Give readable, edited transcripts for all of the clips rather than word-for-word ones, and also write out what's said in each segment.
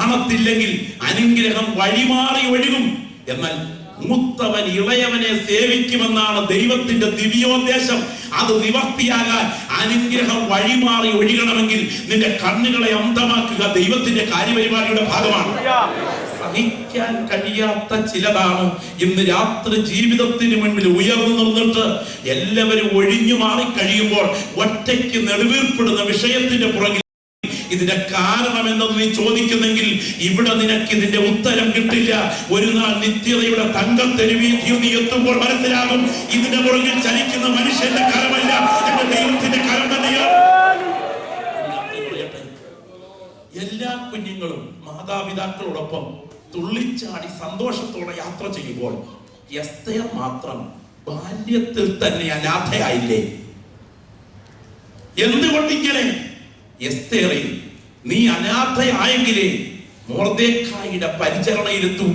കാണത്തില്ലെങ്കിൽ അനുഗ്രഹം വഴിമാറി ഒഴുകും. എന്നാൽ മൂത്തവൻ ഇളയവനെ സേവിക്കുമെന്നാണ് ദൈവത്തിന്റെ ദിവ്യോദ്ദേശം. അത് നിവർത്തിയാകാൻ അനുഗ്രഹം വഴിമാറി ഒഴുകണമെങ്കിൽ നിന്റെ കണ്ണുകളെ അന്ധമാക്കുക ദൈവത്തിന്റെ കാര്യപരിപാടിയുടെ ഭാഗമാണ്. സഹിക്കാൻ കഴിയാത്ത ചിലതാണ് ഇന്ന് രാത്രി ജീവിതത്തിന് മുൻപിൽ ഉയർന്നു നിന്നിട്ട് എല്ലാവരും ഒഴിഞ്ഞു മാറി കഴിയുമ്പോൾ ഒറ്റയ്ക്ക് നെടുവീർപ്പെടുന്ന വിഷയത്തിന്റെ പുറകിൽ ഇതിന്റെ കാരണം എന്തെന്ന് നീ ചോദിക്കുന്നെങ്കിൽ ഇവിടെ നിനക്ക് ഇതിന്റെ ഉത്തരം കിട്ടില്ല. ഒരു നാൾ നിത്യതയുടെ തങ്കത്തെരുവീതിയിൽ നീ എത്തുമ്പോൾ മനസ്സിലാകും ഇതിന്റെ പുറകിൽ ചലിക്കുന്ന മനുഷ്യന്റെ കരമല്ല, എന്റെ ദൈവത്തിന്റെ കരം തന്നെയാണ്. എല്ലാ കുഞ്ഞുങ്ങളും മാതാപിതാക്കളോടൊപ്പം തുള്ളിച്ചാടി സന്തോഷത്തോടെ യാത്ര ചെയ്യുമ്പോൾ എസ്തേർ മാത്രം ബാല്യത്തിൽ തന്നെ അനാഥയായില്ലേ? എന്തുകൊണ്ടിങ്ങനെ? എസ്തേറേ, നീ അനാഥയായെങ്കിലേ മൊർദെഖായിയുടെ പരിചരണയിലെത്തൂ.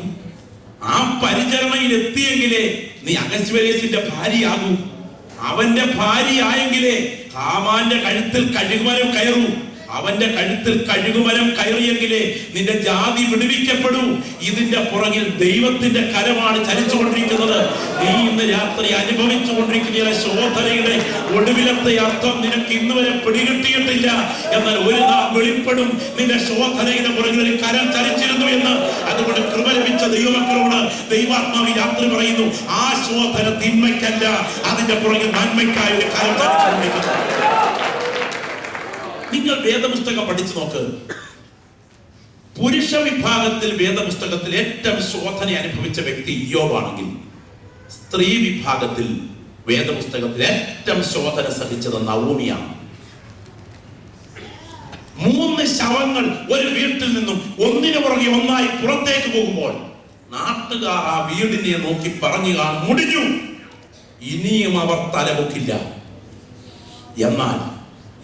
ആ പരിചരണയിലെത്തിയെങ്കിലേ നീ അഹശ്വേരോശിന്റെ ഭാര്യയാകൂ. അവന്റെ ഭാര്യയായെങ്കിലേ ഹാമാന്റെ കഴുത്തിൽ കഴുകുമരം കയറൂ. അവന്റെ കഴുത്തിൽ കഴുകുമരം കയറിയെങ്കിലേ നിന്റെ ജാതി വിടുവിക്കപ്പെടൂ. ഇതിന്റെ പുറകിൽ ദൈവത്തിന്റെ കരമാണ് ചലിച്ചുകൊണ്ടിരിക്കുന്നത്. നീ ഇന്ന് രാത്രി അനുഭവിച്ചു കൊണ്ടിരിക്കുന്ന ശോധനയുടെ ഒടുവിലത്തെ അർത്ഥം നിനക്ക് ഇന്ന് വരെ പിടികിട്ടിയിട്ടില്ല. എന്നാൽ ഒരു നാൾ വെളിപ്പെടും നിന്റെ ശോധനയുടെ പുറകിൽ ഒരു കരം ചലിച്ചിരുന്നു എന്ന്. അതുകൊണ്ട് കൃപ ലഭിച്ച ദൈവമക്കളോട് ദൈവാത്മാവ് രാത്രി പറയുന്നു, ആ ശോധന തിന്മയ്ക്കല്ല, അതിന്റെ പുറകിൽ നന്മയ്ക്കായ ഒരു കരം ചലിച്ചുകൊണ്ടിരിക്കുന്നു. നിങ്ങൾ വേദപുസ്തകം പഠിച്ചു നോക്ക്. പുരുഷ വിഭാഗത്തിൽ വേദപുസ്തകത്തിൽ ഏറ്റവും ശോധന അനുഭവിച്ച വ്യക്തി ഇയ്യോബാണെങ്കിൽ, സ്ത്രീ വിഭാഗത്തിൽ വേദപുസ്തകത്തിൽ ഏറ്റവും ശോധന സഹിച്ചത് നവോമിയാണ്. 3 ശവങ്ങൾ ഒരു വീട്ടിൽ നിന്നും ഒന്നിനു പുറകെ ഒന്നായി പുറത്തേക്ക് പോകുമ്പോൾ നാട്ടുകാർ ആ വീടിനെ നോക്കി പറഞ്ഞു കാണും, മുടിഞ്ഞു, ഇനിയും അവർ തലപൊക്കില്ല. എന്നാൽ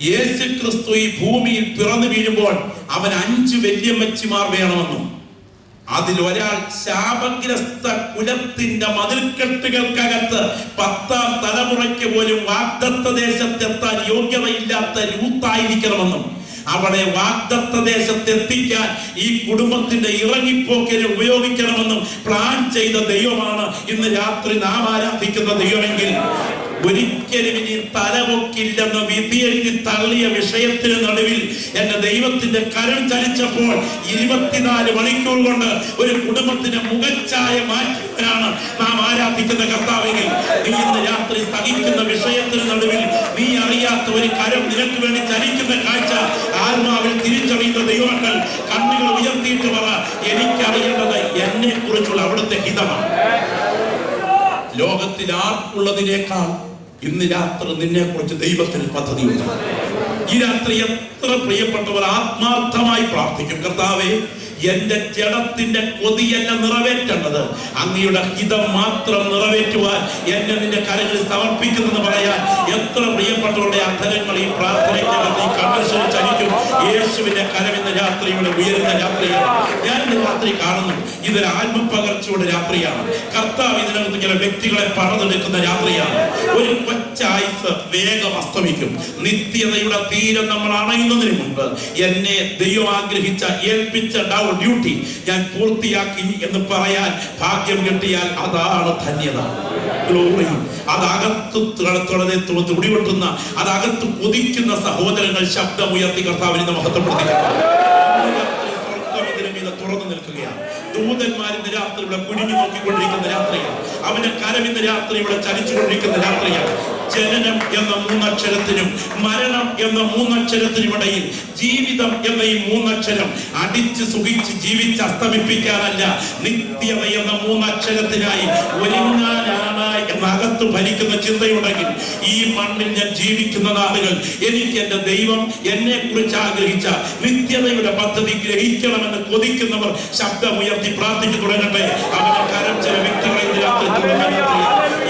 യേശു ക്രിസ്തു ഈ ഭൂമിയിൽ പിറന്നു വീഴുമ്പോൾ അവൻ 5 വല്യമ്മച്ചിമാർ വേണമെന്നും അതിൽ ഒരാൾ ശാപഗ്രസ്ത കുലത്തിന്റെ മതിൽക്കെട്ടുകൾക്കകത്ത് 10ാം തലമുറയ്ക്ക് പോലും വാഗ്ദത്ത ദേശത്തെത്താൻ യോഗ്യതയില്ലാത്ത രൂത്തായിരിക്കണമെന്നും അവളെ വാഗ്ദത്ത ദേശത്തെത്തിക്കാൻ ഈ കുടുംബത്തിന്റെ ഇറങ്ങിപ്പോക്കിനെ ഉപയോഗിക്കണമെന്നും പ്ലാൻ ചെയ്ത ദൈവമാണ് ഇന്ന് രാത്രി നാം ആരാധിക്കുന്ന ദൈവമെങ്കിൽ ഒരിക്കലും ഇനി തലപൊക്കില്ലെന്ന് വിധിയെഴുതി തള്ളിയ വിഷയത്തിന് നടുവിൽ എന്റെ ദൈവത്തിന്റെ കരം ചലിച്ചപ്പോൾ 24 മണിക്കൂർ കൊണ്ട് ഒരു കുടുംബത്തിന്റെ മുഖച്ഛായ മാറ്റിയവരാണ് നാം ആരാധിക്കുന്ന കർത്താവെങ്കിൽ, നീ ഇന്ന് രാത്രി സഹിക്കുന്ന വിഷയത്തിന് നടുവിൽ നീ അറിയാത്ത ഒരു കരം നിനക്ക് വേണ്ടി ചലിക്കുന്ന കാഴ്ച ആത്മാവിൽ തിരിച്ചറിയുന്ന ദൈവമക്കൾ കണ്ണുകൾ ഉയർത്തിയിട്ട് പറ, എനിക്കറിയേണ്ടത് എന്നെ കുറിച്ചുള്ള അവിടുത്തെ ഹിതമാണ്. ലോകത്തിൽ ആർക്കുള്ളതിനേക്കാൾ ഇന്ന് രാത്രി നിന്നെ കുറിച്ച് ദൈവത്തിന് പദ്ധതിയുണ്ട്. ഈ രാത്രി എത്ര പ്രിയപ്പെട്ടവർ ആത്മാർത്ഥമായി പ്രാർത്ഥിക്കും, കർത്താവേ, എന്റെ ജഡത്തിന്റെ കൊതിയല്ല നിറവേറ്റേണ്ടത്, അങ്ങയുടെ ഹിതം മാത്രം നിറവേറ്റുവാൻ എന്നെ നിന്റെ കരങ്ങളിൽ സമർപ്പിക്കുന്നെന്ന് പറയാൻ എത്ര പ്രിയപ്പെട്ടവരുടെ അധരങ്ങൾ ഈ പ്രാർത്ഥനയ്ക്കകത്ത് ഈ കൺവെൻഷനിൽ ചലിക്കും. യേശുവിന്റെ കരം ഇന്ന് രാത്രിയുടെ ഉയരുന്ന രാത്രിയാണ്. ഞാൻ ഇന്ന് രാത്രി കാണുന്നു ഇതൊരു ആത്മപകർച്ചയുടെ രാത്രിയാണ്. കർത്താവ് ഇതിനകത്ത് ചില വ്യക്തികളെ പറന്നെടുക്കുന്ന രാത്രിയാണ്. ഒരു കൊച്ചായുസ് വേഗം അസ്തമിക്കും. നിത്യതയുടെ തീരം നമ്മൾ അണയുന്നതിന് മുൻപ് എന്നെ ദൈവം ആഗ്രഹിച്ച ഏൽപ്പിച്ച ഡ്യൂട്ടി ഞാൻ പൂർത്തിയാക്കി എന്ന് പറയാൻ ഭാഗ്യം കിട്ടിയാൽ അതാണ് ധന്യത. അതകത്ത് തുടിവെട്ടുന്ന, അതകത്ത് കൊതിക്കുന്ന സഹോദരങ്ങൾ ശബ്ദമുയർത്തി കർത്താവിനെ മഹത്വപ്പെടുത്തുക. തുറന്നു നിൽക്കുകയാണ്. ദൂതന്മാർ ഇന്ന് രാത്രി ഇവിടെ കുനിഞ്ഞു നോക്കിക്കൊണ്ടിരിക്കുന്ന രാത്രിയാണ്. അവന്റെ കരം ഇന്ന് രാത്രി ഇവിടെ ചലിച്ചുകൊണ്ടിരിക്കുന്ന രാത്രിയാണ്. ജനനം എന്ന 3 അക്ഷരത്തിനും മരണം എന്ന 3 അക്ഷരത്തിനും ഇടയിൽ ജീവിതം എന്ന ഈ 3 അക്ഷരം അടിച്ച് സുഖിച്ച് ജീവിച്ച് അസ്തമിപ്പിക്കാനല്ല, നിത്യത എന്ന 3 അക്ഷരത്തിനായി ഒരുങ്ങാനാണ് എന്നകത്ത് ഭരിക്കുന്ന ചിന്തയുണ്ടെങ്കിൽ ഈ മണ്ണിൽ ഞാൻ ജീവിക്കുന്ന നാളുകൾ എനിക്ക് എന്റെ ദൈവം എന്നെ കുറിച്ച് ആഗ്രഹിച്ച നിത്യതയുടെ പദ്ധതി ഗ്രഹിക്കണമെന്ന് കൊതിക്കുന്നവർ ശബ്ദമുയർത്തി പ്രാർത്ഥിച്ചു തുടങ്ങട്ടെ. അവന്റെ കരം ചില വ്യക്തികളെ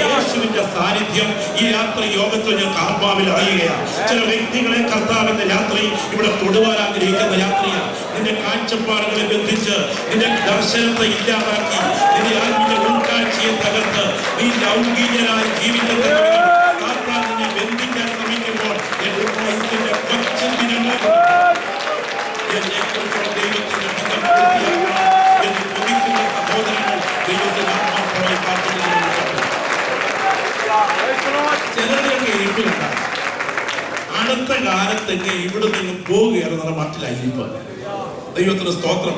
യേശുവിന്റെ സാന്നിധ്യം ഈ രാത്രി യോഗത്തിൽ ഞങ്ങൾക്ക് ആത്മാവിൽ അറിയുകയാണ്. ചില വ്യക്തികളെ കർത്താവിന്റെ രാത്രി ഇവിടെ തൊടുവാൻ ആഗ്രഹിക്കുന്ന രാത്രിയാണ്. നിന്റെ കാഴ്ചപ്പാടുകളെ ബന്ധിച്ച് നിന്റെ ദർശനത്തെ ഇല്ലാതാക്കി നിന്റെ ആത്മീയ ഉൾക്കാഴ്ചയെ തകർത്ത് നീ ലൗകികനായി ജീവിതത്തെ നിന്നെ ബന്ധിക്കാൻ ശ്രമിക്കുമ്പോൾ എന്നെ കുറിച്ചുള്ള ദൈവത്തിന്റെ തെങ്ങ് ഇവിടെ നിന്ന് പോവുകയാണെന്നുള്ള മട്ടിലായിരിക്കും. ദൈവത്തിന് സ്തോത്രം.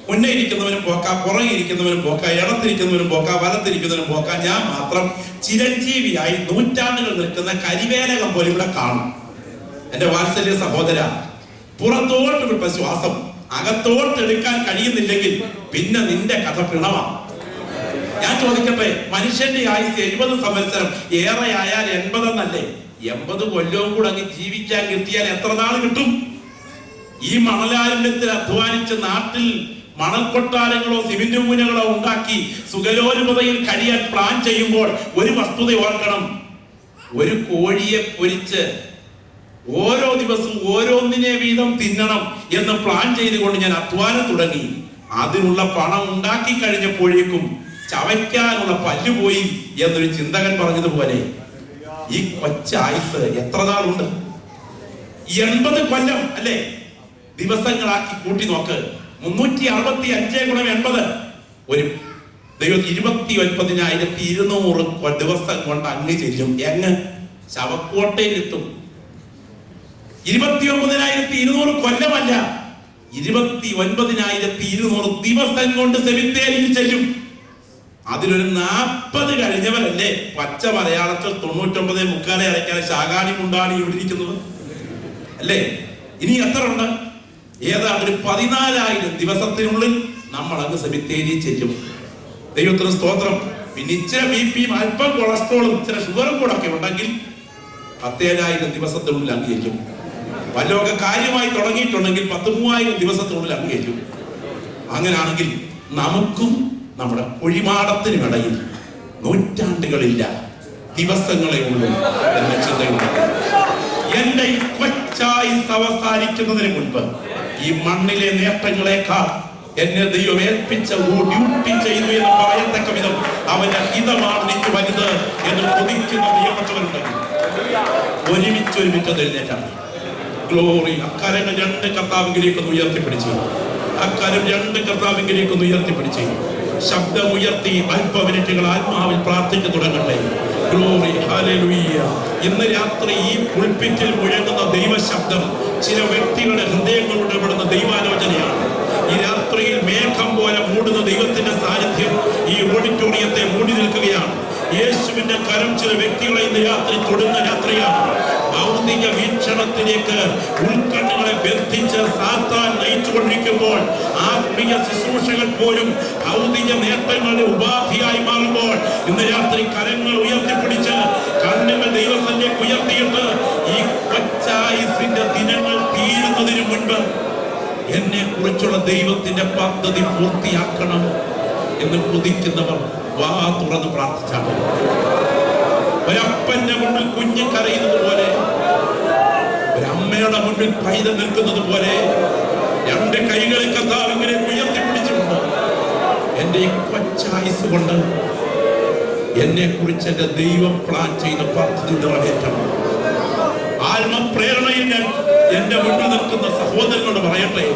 മുന്നേ ഇരിക്കുന്നവനും പോക്ക, പുറകെ ഇരിക്കുന്നവനും പോക്ക, ഇടത്തിരിക്കുന്നവനും പോക്ക, വലത്തിരിക്കുന്നവനും പോക്ക. ഞാൻ മാത്രം ചിരഞ്ജീവിയായി നൂറ്റാണ്ടുകൾ നിൽക്കുന്ന കരിവേലകം പോലെ ഇവിടെ കാണും. എന്റെ വാത്സല്യ സഹോദര, പുറത്തോട്ട് വിട്ട ശ്വാസം അകത്തോട്ട് എടുക്കാൻ കഴിയുന്നില്ലെങ്കിൽ പിന്നെ നിന്റെ കഥ പിണമാണ്. ഞാൻ ചോദിക്കട്ടെ, മനുഷ്യന്റെ ആയുസ് 70 സംവത്സരം, ഏറെ ആയാൽ 80 എന്നല്ലേ? 80 കൊല്ലവും കൂടെ അങ്ങ് ജീവിക്കാൻ കിട്ടിയാൽ എത്ര നാൾ കിട്ടും? ഈ മണലാരണ്യത്തിൽ അധ്വാനിച്ച് നാട്ടിൽ മണൽ കൊട്ടാരങ്ങളോ സിമന്റ് മൂനകളോ ഉണ്ടാക്കി സുഖലോലുപതയിൽ കഴിയാൻ പ്ലാൻ ചെയ്യുമ്പോൾ ഒരു വസ്തുത ഓർക്കണം. ഒരു കോഴിയെ പൊരിച്ച് ഓരോ ദിവസവും ഓരോന്നിനെ വീതം തിന്നണം എന്ന് പ്ലാൻ ചെയ്തുകൊണ്ട് ഞാൻ അധ്വാനം തുടങ്ങി. അതിനുള്ള പണം ഉണ്ടാക്കി കഴിഞ്ഞപ്പോഴേക്കും ചവയ്ക്കാനുള്ള പല്ലുപോയി എന്നൊരു ചിന്തകൻ പറഞ്ഞതുപോലെ ഈ കൊച്ചായുസ് എത്ര നാളുണ്ട്? 80 കൊല്ലം അല്ലേ? ദിവസങ്ങളാക്കി കൂട്ടി നോക്ക്. 365 ഗുണം 80 ഒരു ദൈവം 29,200 ദിവസം കൊണ്ട് അങ്ങ് ചെല്ലും. എങ്ങ് ശവക്കോട്ടയിലെത്തും. 29,200 കൊല്ലമല്ല, 29,200 ദിവസം കൊണ്ട് സെമിത്തേരിയിൽ ചെല്ലും. അതിലൊരു 40 കഴിഞ്ഞവരല്ലേ പച്ച മലയാളത്തിൽ 99 മുക്കാലെ അരക്കാലെ ശാകാണി മുണ്ടാണി ഇവിടെ ഇരിക്കുന്നത് അല്ലേ? ഇനി എത്ര ഉണ്ട്? ഏതാണ്ട് ഒരു 14,000 ദിവസത്തിനുള്ളിൽ നമ്മൾ അങ്ങ് സെമിത്തേരിയിൽ ചെല്ലും. ദൈവത്തിന് സ്തോത്രം. പിന്നെ ഇച്ചിരി ബിപിയും അല്പം കൊളസ്ട്രോളും ഇച്ചിരി ഷുഗറും കൂടെ ഒക്കെ ഉണ്ടെങ്കിൽ 17,000 ദിവസത്തിനുള്ളിൽ അങ്ങ് ചെല്ലും. വല്ലതൊക്കെ കാര്യമായി തുടങ്ങിയിട്ടുണ്ടെങ്കിൽ 13,000 ദിവസത്തിനുള്ളിൽ അങ്ങ് ചെല്ലും. അങ്ങനെയാണെങ്കിൽ നമുക്കും നമ്മുടെ കുഴിമാടത്തിനുമിടയിൽ നൂറ്റാണ്ടുകളില്ല, ദിവസങ്ങളെ ഉള്ളൂ എന്ന ചിന്തയുണ്ട്. എന്റെ ഈ കൊച്ചായുസ് അവസാനിക്കുന്നതിന് മുൻപ് ഈ മണ്ണിലെ നേട്ടങ്ങളെക്കാൾ എന്നെ ദൈവം ഏൽപ്പിച്ച ഡ്യൂട്ടി ചെയ്തു എന്ന് പറയത്തക്ക വിധം അവന്റെ ഹിതമാണ് എനിക്ക് വലുത് എന്ന് കൊതിക്കുന്ന പ്രിയപ്പെട്ടവരുണ്ടെങ്കിൽ ഒരുമിച്ച് എഴുന്നേറ്റാണ്. ഗ്ലോറി. അക്കാര്യങ്ങൾ 2 കർത്താവിലേക്കൊന്ന് ഉയർത്തിപ്പിടിച്ചു. അക്കാര്യം 2 കർത്താവിലേക്കൊന്ന് ഉയർത്തിപ്പിടിച്ചു. ശബ്ദം ഉയർത്തി അല്പ മിനിറ്റുകൾ ആത്മാവിൽ പ്രാർത്ഥിച്ചു തുടങ്ങട്ടെ. ഗ്ലോറി. ഹല്ലേലൂയ. ഇന്ന് രാത്രി ഈ പുൽപ്പിറ്റിൽ മുഴങ്ങുന്ന ദൈവശബ്ദം ചില വ്യക്തികളുടെ ഹൃദയങ്ങളോട് ഇടപെടുന്ന ദൈവാലോചനയാണ്. ഈ രാത്രിയിൽ മേഘം പോലെ മൂടുന്ന ദൈവത്തിന്റെ സാന്നിധ്യം ഈ ഓഡിറ്റോറിയത്തെ മൂടി നിൽക്കുകയാണ്. യേശുവിന്റെ കരം ചില വ്യക്തികളെ ഇന്ന് രാത്രി തൊടുന്ന രാത്രിയാണ്. ഭൗതിക വീക്ഷണത്തിലേക്ക് ഉൾക്കണ്ണുകളെ ബന്ധിച്ച് സാത്താൻ നയിച്ചുകൊണ്ടിരിക്കുമ്പോൾ ആത്മീയ ശുശ്രൂഷകൾ പോലും ഭൗതിക നേട്ടങ്ങളുടെ ഉപാധിയായി മാറുമ്പോൾ ഇന്ന് രാത്രി കരങ്ങൾ ഉയർത്തിപ്പിടിച്ച് കണ്ണുകൾ ദൈവത്തിലേക്ക് ഉയർത്തിയിട്ട് ഈ കൊച്ചായുസിന്റെ ദിനങ്ങൾ തീരുന്നതിന് മുൻപ് എന്നെ കുറിച്ചുള്ള ദൈവത്തിന്റെ പദ്ധതി പൂർത്തിയാക്കണം എന്ന് കൊതിക്കുന്നവർ വാ തുറന്ന് പ്രാർത്ഥിച്ചാൽ ഒരപ്പന്റെ മുന്നിൽ കുഞ്ഞ് കരയുന്നത് പോലെ, ഒരമ്മയുടെ മുന്നിൽ പൈതൽ നിൽക്കുന്നത് പോലെ 2 കൈകളിൽ കർത്താവിനെ ഉയർത്തിപ്പിടിച്ചുകൊണ്ട് എന്റെ ഈ കൊച്ചായുസ് കൊണ്ട് എന്നെ കുറിച്ച് എന്റെ ദൈവം പ്ലാൻ ചെയ്ത പദ്ധതി നിറവേറ്റണം. ആത്മപ്രേരണയിൽ ഞാൻ എന്റെ മുന്നിൽ നിൽക്കുന്ന സഹോദരനോട് പറയട്ടെ,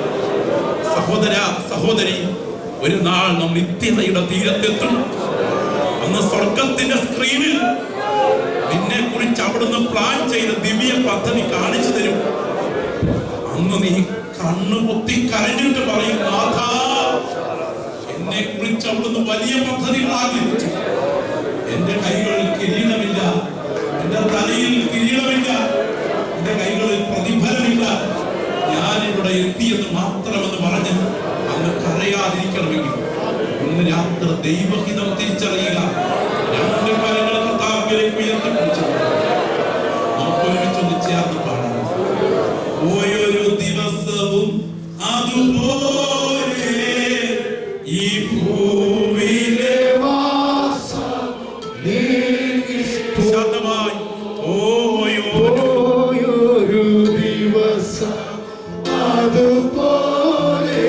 സഹോദര സഹോദരി, ഒരു നാൾ നാം നിത്യതയുടെ തീരത്തെത്തും. അന്ന് സ്വർഗത്തിന്റെ സ്ക്രീനിൽ നിന്നെ കുറിച്ച് അവിടുന്ന് പ്ലാൻ ചെയ്ത ദിവ്യ പദ്ധതി കാണിച്ചു തരും. അന്ന് നീ കണ്ണുപൊത്തി കരഞ്ഞിട്ട് പറയും, നാഥാ, എന്നെ കുറിച്ച് അവിടുന്ന് വലിയ പദ്ധതികൾ ആഗ്രഹിച്ചു. എന്റെ കൈകളിൽ കിരീടമില്ല, എന്റെ തലയിൽ കിരീടമില്ല, എന്റെ കൈകളിൽ പ്രതിഫലമില്ല, ഞാനിവിടെ എത്തിയെന്ന് മാത്രമെന്ന് പറഞ്ഞ് അന്ന് കരയാതിരിക്കണമെങ്കിൽ ഇന്ന് രാത്രി ദൈവഹിതം തിരിച്ചറിയുക. 2 കാര്യങ്ങൾ കർത്താവിലേക്ക് ഉയർത്തിപ്പിടിച്ചു നമുക്ക് ഒരുമിച്ചൊന്ന് ചേർന്ന് പാടാം. ഓരോ ദിവസവും അതുപോലെ ഈ ഭൂമിയിലെ ശാന്തമായി ഓരോ ദിവസം അതുപോലെ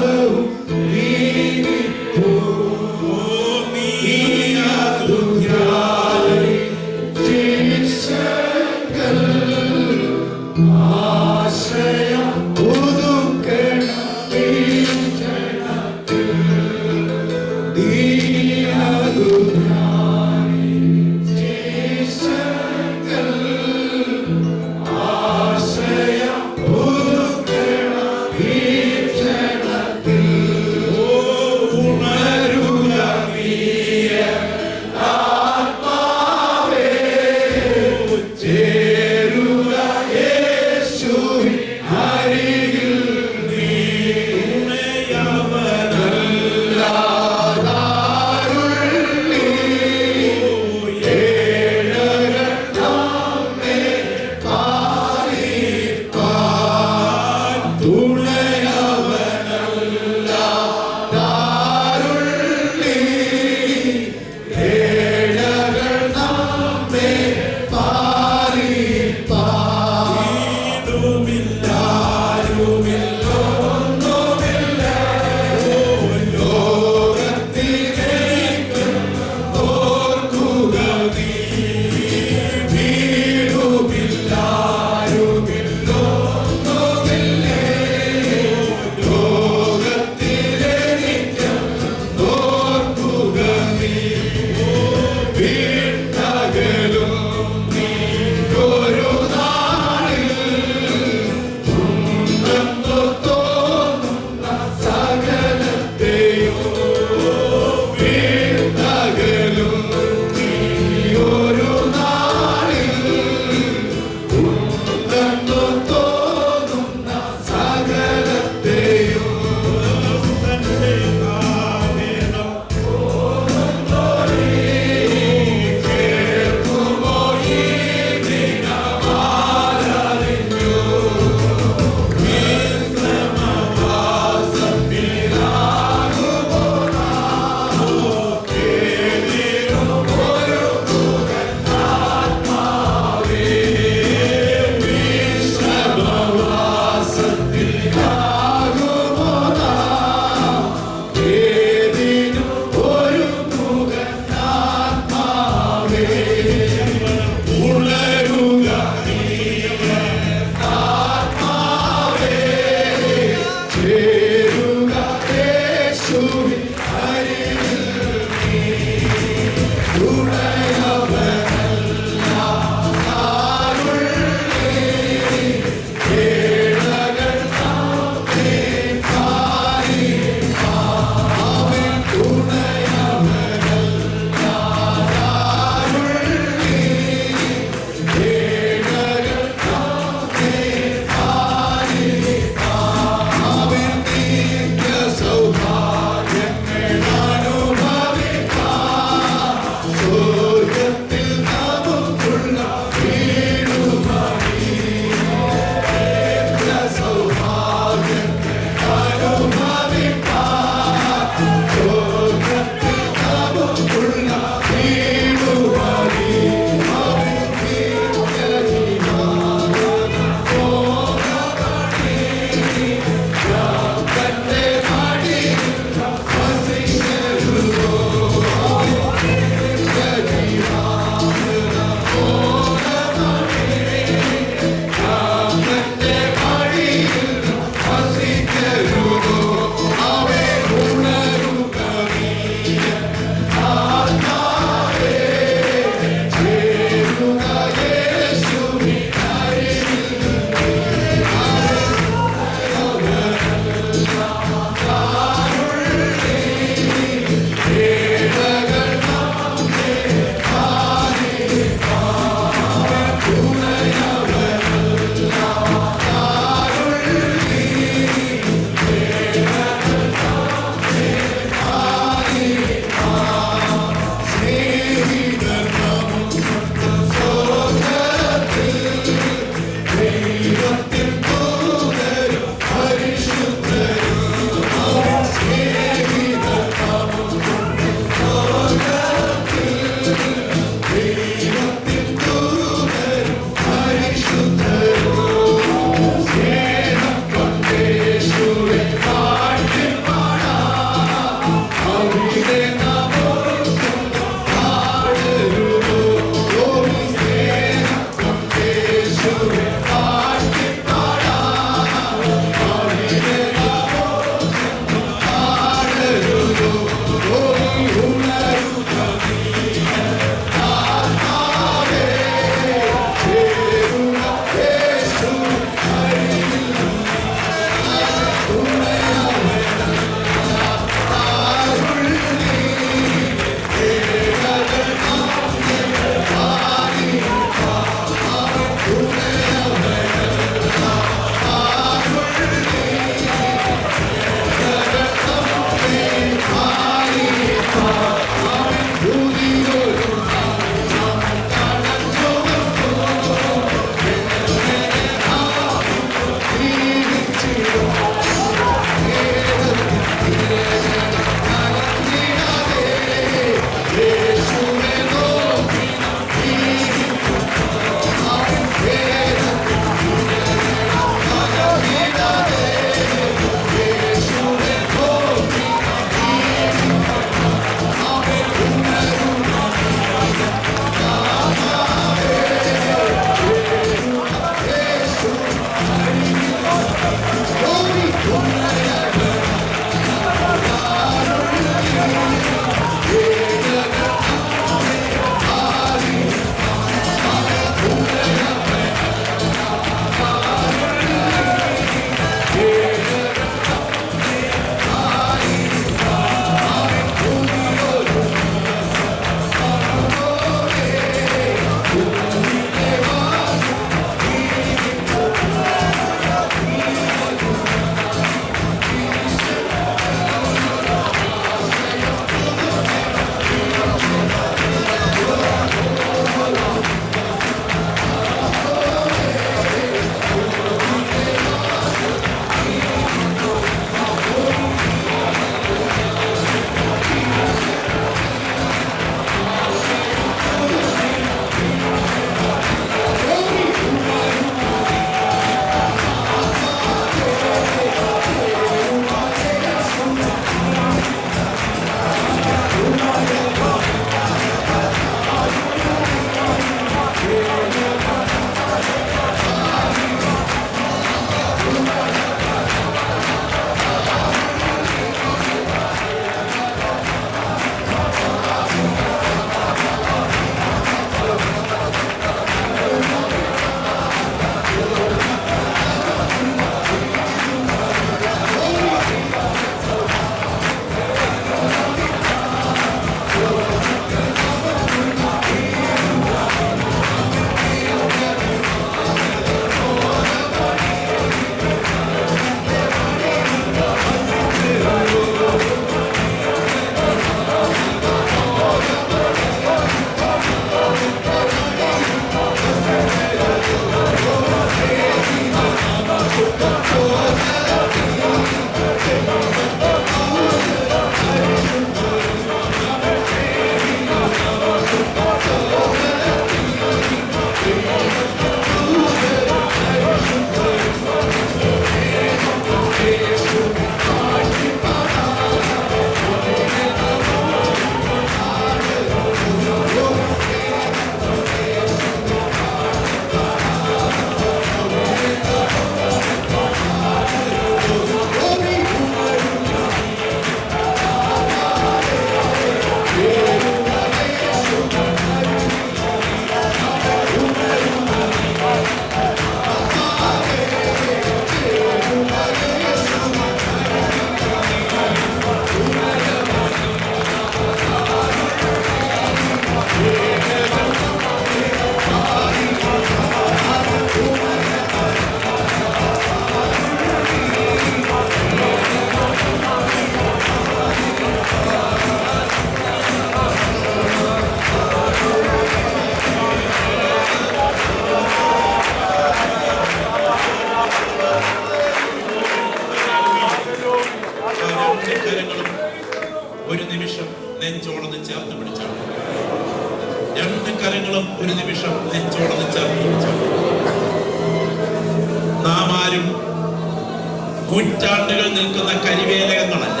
നൂറ്റാണ്ടുകൾ നിൽക്കുന്ന കരിവേലകങ്ങളല്ല.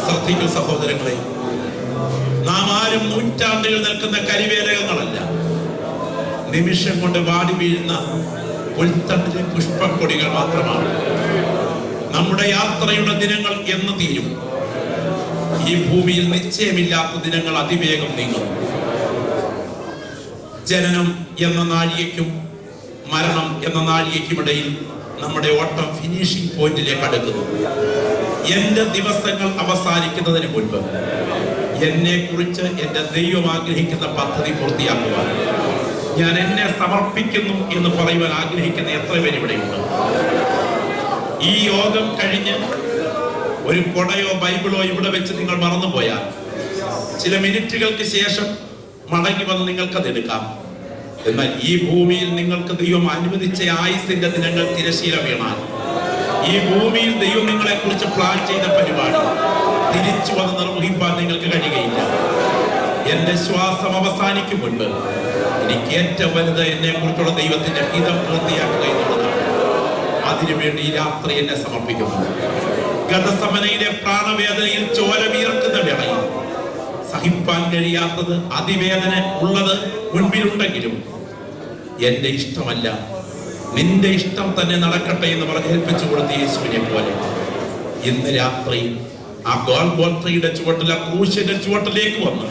ശ്രദ്ധിക്കൂ സഹോദരങ്ങളെ, നാം ആരും നൂറ്റാണ്ടുകൾ നിൽക്കുന്ന കരിവേലകങ്ങളല്ല. നിമിഷം കൊണ്ട് വാടി വീഴുന്ന പുൽത്തണ്ടിലെ പുഷ്പക്കൊടികൾ മാത്രമാണ്. നമ്മുടെ യാത്രയുടെ ദിനങ്ങൾ എന്ന് തീരും. ഈ ഭൂമിയിൽ നിശ്ചയമില്ലാത്ത ദിനങ്ങൾ അതിവേഗം നീങ്ങും. ജനനം എന്ന നാഴികയ്ക്കും മരണം എന്ന നാഴികയ്ക്കുമിടയിൽ നമ്മുടെ ഓട്ടം ഫിനിഷിംഗ് പോയിന്റിലേക്ക് അടുക്കുന്നു. എന്റെ ദിവസങ്ങൾ അവസാനിക്കുന്നതിന് മുൻപ് എന്നെ കുറിച്ച് എന്റെ ദൈവം ആഗ്രഹിക്കുന്ന പദ്ധതി പൂർത്തിയാക്കുവാൻ ഞാൻ എന്നെ സമർപ്പിക്കുന്നു എന്ന് പറയുവാൻ ആഗ്രഹിക്കുന്ന എത്ര പേര് ഇവിടെയുണ്ട്? ഈ യോഗം കഴിഞ്ഞ് ഒരു കൊടയോ ബൈബിളോ ഇവിടെ വെച്ച് നിങ്ങൾ മറന്നുപോയാൽ ചില മിനിറ്റുകൾക്ക് ശേഷം മടങ്ങി വന്ന് നിങ്ങൾക്കത് എടുക്കാം. എന്നാൽ ഈ ഭൂമിയിൽ നിങ്ങൾക്ക് ദൈവം അനുവദിച്ച ആയുസിന്റെ ദിനങ്ങൾ തിരശീല വീണാൽ, ഈ ഭൂമിയിൽ ദൈവം നിങ്ങളെ കുറിച്ച് പ്ലാൻ ചെയ്ത പരിപാടി തിരിച്ചു വന്ന് നിർവഹിക്കാൻ നിങ്ങൾക്ക് കഴിയുകയില്ല. എന്റെ ശ്വാസം അവസാനിക്കും മുൻപ് എനിക്ക് ഏറ്റവും വലുത് എന്നെ കുറിച്ചുള്ള ദൈവത്തിന്റെ ഹിതം പൂർത്തിയാക്കുക എന്നുള്ളതാണ്. അതിനുവേണ്ടി ഈ രാത്രി എന്നെ സമർപ്പിക്കുന്നു. ഗതസമനയിലെ പ്രാണവേദനയിൽ ചോര വീർക്കുന്ന വേളയിൽ സഹിപ്പാൻ കഴിയാത്തത് അതിവേദന ഉള്ളത് മുൻപിലുണ്ടെങ്കിലും എന്റെ ഇഷ്ടമല്ല നിന്റെ ഇഷ്ടം തന്നെ നടക്കട്ടെ എന്ന് പറഞ്ഞ് ഏൽപ്പിച്ചു കൊടുത്ത യേശുവിനെ പോലെ ഇന്ന് രാത്രി ആ ഗോൽഗോത്രയുടെ ചുവട്ടിൽ, ആ ക്രൂശിന്റെ ചുവട്ടിലേക്ക് വന്ന്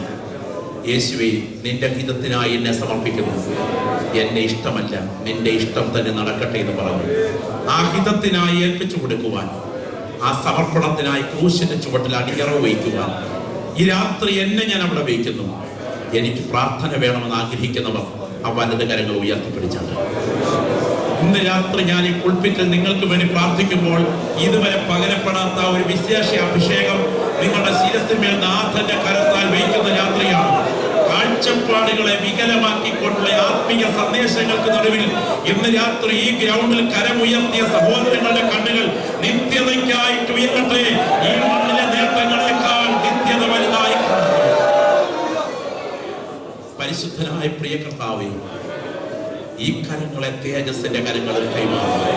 യേശുവേ, നിന്റെ ഹിതത്തിനായി എന്നെ സമർപ്പിക്കുന്നു. എന്റെ ഇഷ്ടമല്ല നിന്റെ ഇഷ്ടം തന്നെ നടക്കട്ടെ എന്ന് പറഞ്ഞു ആ ഹിതത്തിനായി ഏൽപ്പിച്ചു കൊടുക്കുവാൻ, ആ സമർപ്പണത്തിനായി ക്രൂശിന്റെ ചുവട്ടിൽ അടിയറവ് വയ്ക്കുവാൻ ഈ രാത്രി എന്നെ ഞാൻ അവിടെ വയ്ക്കുന്നു. എനിക്ക് പ്രാർത്ഥന വേണമെന്ന് ആഗ്രഹിക്കുന്നവർ ആ വലത് കരങ്ങൾ ഉയർത്തിപ്പിടിച്ചാണ്. ഇന്ന് രാത്രി ഞാൻ ഈ പുൽപ്പിറ്റിൽ നിങ്ങൾക്ക് വേണ്ടി പ്രാർത്ഥിക്കുമ്പോൾ ഇതുവരെ പകരപ്പെടാത്ത ഒരു വിശേഷ അഭിഷേകം നിങ്ങളുടെ ശിരസിന്മേൽ നാഥന്റെ കരത്താൽ വയ്ക്കുന്ന രാത്രിയാണ്. കാഴ്ചപ്പാടുകളെ വികലമാക്കിക്കൊണ്ടുള്ള ആത്മീയ സന്ദേശങ്ങൾക്ക് നടുവിൽ ഇന്ന് രാത്രി ഈ ഗ്രൗണ്ടിൽ കരമുയർത്തിയ സഹോദരങ്ങളുടെ കണ്ണുകൾ നിത്യതയ്ക്കായിട്ട് ഉയരട്ടെ. ഈ മണ്ണിലെ നേട്ടങ്ങളെക്കാൾ നിത്യത വലുതായി. പരിശുദ്ധനായ പ്രിയ കർത്താവേ, ഈ കരങ്ങളെ തേജസ്സിന്റെ കരങ്ങളിൽ കൈമാറുക.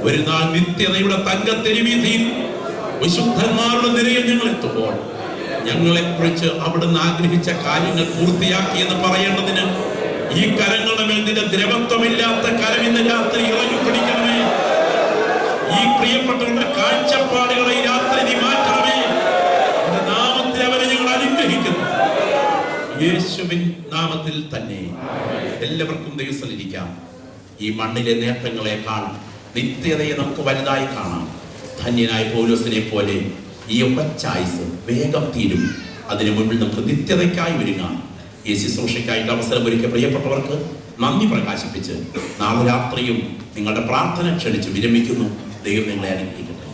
ഒരു നാൾ നിത്യതയുടെ തങ്കത്തെരുവീതിയിൽ വിശുദ്ധന്മാരുടെ നിരയിൽ ഞങ്ങൾ എത്തുമ്പോൾ ഞങ്ങളെ കുറിച്ച് അവിടുന്ന് ആഗ്രഹിച്ച കാര്യങ്ങൾ പൂർത്തിയാക്കി എന്ന് പറയേണ്ടതിന് ഈ കരങ്ങളുടെ മേൽ നിന്റെ ദ്രവത്വമില്ലാത്ത കരം ഇന്ന് രാത്രി ഇറങ്ങി പിടിക്കണമേ. ഈ പ്രിയപ്പെട്ടവരുടെ കാഴ്ചപ്പാടുകളെ ഈ രാത്രി നീ മാറ്റണമേ. നാമത്തിൽ അവരെ ഞങ്ങൾ അനുഗ്രഹിക്കുന്നു. യേശുവിൻ നാമത്തിൽ തന്നെ എല്ലാവർക്കും ദൈവസ്ഥലിരിക്കാം. ഈ മണ്ണിലെ നേട്ടങ്ങളെക്കാൾ നിത്യതയെ നമുക്ക് വലുതായി കാണാം. ധന്യനായ പൗലോസിനെ പോലെ ഈ ഒച്ചായുസ് വേഗം തീരും. അതിനു മുൻപിൽ നമുക്ക് നിത്യതയ്ക്കായി ഒരുങ്ങാം. ഈ ശുശ്രൂഷയ്ക്കായിട്ട് അവസരം ഒരുക്കിയ പ്രിയപ്പെട്ടവർക്ക് നന്ദി പ്രകാശിപ്പിച്ച് നാളെ രാത്രിയും നിങ്ങളുടെ പ്രാർത്ഥന ക്ഷണിച്ച് വിരമിക്കുന്നു. ദൈവം നിങ്ങളെ അനുഗ്രഹിക്കട്ടെ.